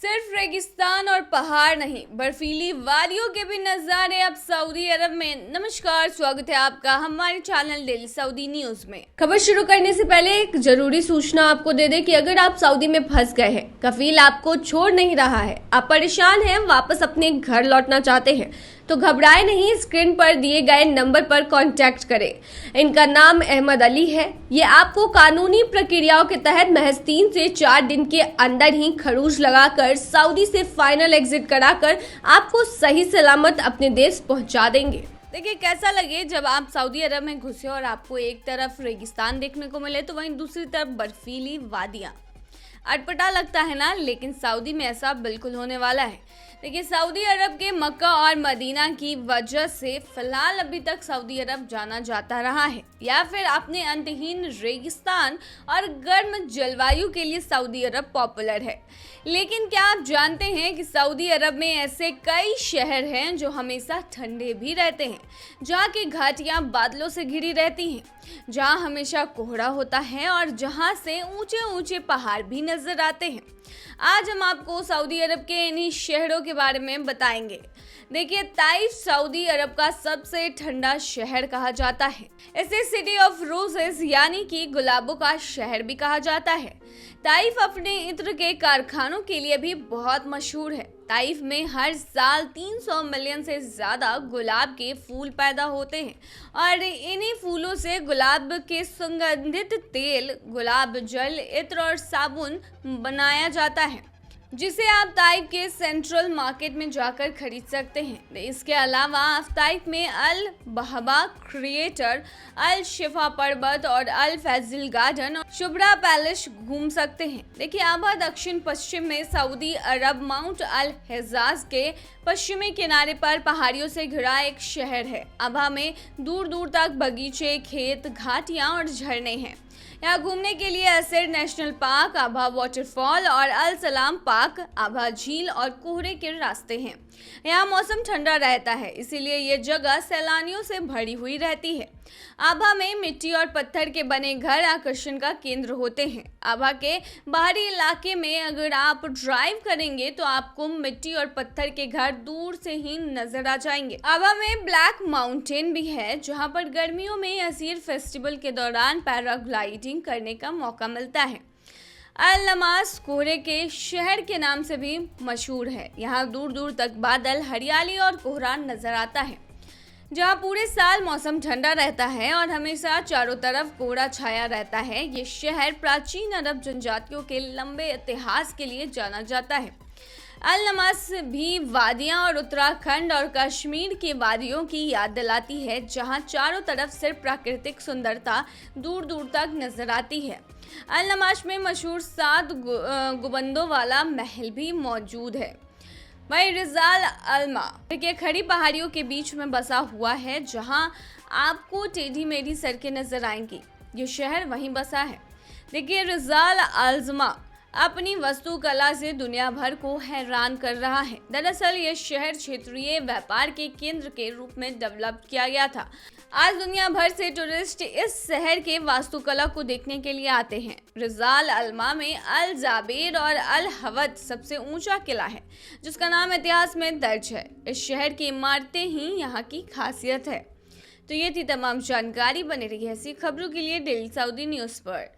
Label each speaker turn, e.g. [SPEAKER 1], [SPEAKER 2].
[SPEAKER 1] सिर्फ रेगिस्तान और पहाड़ नहीं, बर्फीली वादियों के भी नज़ारे अब सऊदी अरब में। नमस्कार, स्वागत है आपका हमारे चैनल डेली सऊदी न्यूज में। खबर शुरू करने से पहले एक जरूरी सूचना आपको दे दें कि अगर आप सऊदी में फंस गए हैं, कफील आपको छोड़ नहीं रहा है, आप परेशान हैं, वापस अपने घर लौटना चाहते हैं, तो घबराए नहीं। स्क्रीन पर दिए गए नंबर पर कांटेक्ट करें। इनका नाम अहमद अली है। ये आपको कानूनी प्रक्रियाओं के तहत महज 3 से 4 दिन के अंदर ही खरूज लगाकर सऊदी से फाइनल एग्जिट कराकर आपको सही सलामत अपने देश पहुंचा देंगे। देखिए, कैसा लगे जब आप सऊदी अरब में घुसे और आपको एक तरफ रेगिस्तान देखने को मिले तो वहीं दूसरी तरफ बर्फीली वादियां। अटपटा लगता है ना, लेकिन सऊदी में ऐसा बिल्कुल होने वाला है। देखिए, सऊदी अरब के मक्का और मदीना की वजह से फिलहाल अभी तक सऊदी अरब जाना जाता रहा है, या फिर अपने अंतहीन रेगिस्तान और गर्म जलवायु के लिए सऊदी अरब पॉपुलर है। लेकिन क्या आप जानते हैं कि सऊदी अरब में ऐसे कई शहर हैं जो हमेशा ठंडे भी रहते हैं, जहाँ की घाटियाँ बादलों से घिरी रहती हैं, जहाँ हमेशा कोहरा होता है और जहाँ से ऊंचे ऊंचे पहाड़ भी नजर आते हैं। आज हम आपको सऊदी अरब के इन्हीं शहरों के बारे में बताएंगे। देखिए, ताइफ सऊदी अरब का सबसे ठंडा शहर कहा जाता है। इसे सिटी ऑफ रोजेस यानी कि गुलाबों का शहर भी कहा जाता है। ताइफ अपने इत्र के कारखानों के लिए भी बहुत मशहूर है। ताइफ में हर साल 300 मिलियन से ज्यादा गुलाब के फूल पैदा होते हैं और इन्हीं फूलों से गुलाब के सुगंधित तेल, गुलाब जल, इत्र और साबुन बनाया जाता है, जिसे आप ताइफ के सेंट्रल मार्केट में जाकर खरीद सकते हैं। इसके अलावा आप ताइफ में अल बहबा क्रिएटर, अल शिफा पर्वत और अल फैजिल गार्डन और शुभ्रा पैलेस घूम सकते हैं। देखिए, आबा दक्षिण पश्चिम में सऊदी अरब माउंट अल हिजाज के पश्चिमी किनारे पर पहाड़ियों से घिरा एक शहर है। आबा में दूर दूर तक बगीचे, खेत, घाटियां और झरने हैं। यहाँ घूमने के लिए असेर नेशनल पार्क, आभा वाटरफॉल और अल सलाम पार्क, आभा झील और कोहरे के रास्ते हैं। यहाँ मौसम ठंडा रहता है, इसीलिए ये जगह सैलानियों से भरी हुई रहती है। आभा में मिट्टी और पत्थर के बने घर आकर्षण का केंद्र होते हैं। आभा के बाहरी इलाके में अगर आप ड्राइव करेंगे तो आपको मिट्टी और पत्थर के घर दूर से ही नजर आ जाएंगे। आभा में ब्लैक माउंटेन भी है, जहाँ पर गर्मियों में असीर फेस्टिवल के दौरान पैराग्लाइडिंग करने का मौका मिलता है। अल नमास कोहरे के शहर के नाम से भी मशहूर है। यहाँ दूर दूर तक बादल, हरियाली और कोहरा नजर आता है, जहाँ पूरे साल मौसम ठंडा रहता है और हमेशा चारों तरफ कोहरा छाया रहता है। ये शहर प्राचीन अरब जनजातियों के लंबे इतिहास के लिए जाना जाता है। अल नमास भी वादियां और उत्तराखंड और कश्मीर की वादियों की याद दिलाती है, जहां चारों तरफ सिर्फ प्राकृतिक सुंदरता दूर दूर तक नजर आती है। अल नमास में मशहूर 7 गुंबदों वाला महल भी मौजूद है। वही रिजाल अलमा के खड़ी पहाड़ियों के बीच में बसा हुआ है, जहां आपको टेढ़ी मेढ़ी सड़कें नजर आएंगी। ये शहर वहीं बसा है। देखिए, रिजाल अलमा अपनी वास्तुकला से दुनिया भर को हैरान कर रहा है। दरअसल ये शहर क्षेत्रीय व्यापार के केंद्र के रूप में डेवलप किया गया था। आज दुनिया भर से टूरिस्ट इस शहर के वास्तुकला को देखने के लिए आते हैं। रिजाल अलमा में अल जाबेर और अल हवद सबसे ऊंचा किला है, जिसका नाम इतिहास में दर्ज है। इस शहर की इमारतें ही यहाँ की खासियत है। तो ये थी तमाम जानकारी। बने रही ऐसी खबरों के लिए डेली सऊदी न्यूज पर।